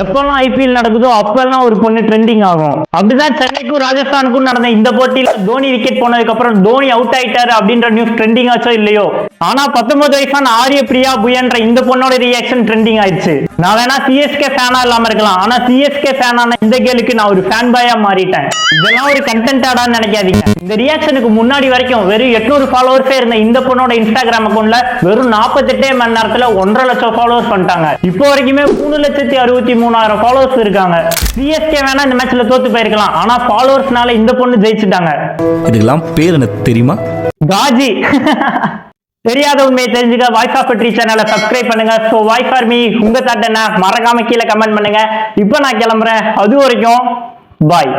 எப்பெல்லாம் ஐபிஎல் நடக்குதோ அப்பெல்லாம் ஒரு பொண்ணு ட்ரெண்டிங் ஆகும். அப்படிதான் சென்னைக்கும் ராஜஸ்தானுக்கும் நடந்த இந்த போட்டியில தோனி விக்கெட் போனதுக்கு அப்புறம் தோனி அவுட் ஆயிட்டாரு அப்படின்ற நியூஸ் ட்ரெண்டிங் ஆச்சோ இல்லையோ, ஆனா 19 வயசான ஆரிய பிரியா புயன்ற இந்த பொண்ணோட ரியாக்ஷன் ட்ரெண்டிங் ஆயிடுச்சு. நான் வேணா சிஎஸ்கே ஃபேனா இல்லாம இருக்கலாம், ஆனா சிஎஸ்கே ஃபேனான இந்த கேளுக்கு நான் ஒரு ஃபேன் பாயா மாறிட்டேன். இதெல்லாம் ஒரு கண்டென்ட்டாடான்னு நினைக்காதீங்க. இந்த ரியாக்ஷனுக்கு முன்னாடி வரைக்கும் வெறும் 800 ஃபாலோவர்ஸே இருந்த இந்த பொண்ணோட இன்ஸ்டாகிராம் அக்கௌண்ட்ல வெறும் 48 மணி நேரத்துல 1.5 லட்சம் ஃபாலோவர்ஸ் பண்ணிட்டாங்க. இப்போ வரைக்குமே 3,63,000 ஃபாலோவர்ஸ் இருக்காங்க. சிஎஸ்கே வேணா இந்த மேட்ச்ல தோத்து போயிருக்கலாம், ஆனா ஃபாலோவர்ஸ்னால இந்த பொண்ணு ஜெயிச்சுட்டாங்க. இதுக்கெல்லாம் பேர் என்ன தெரியுமா? காஜி. தெரியாத உண்மையை தெரிஞ்சுக்க வாய்ஸ் ஆஃப் ட்ரீ சேனலை சப்ஸ்கிரைப் பண்ணுங்க. சோ வாய்ஸ் ஃபார் மீ, உங்க தாட் என்ன மறக்காம கீழே கமெண்ட் பண்ணுங்க. இப்போ நான் கிளம்புறேன், அது வரைக்கும் பாய்.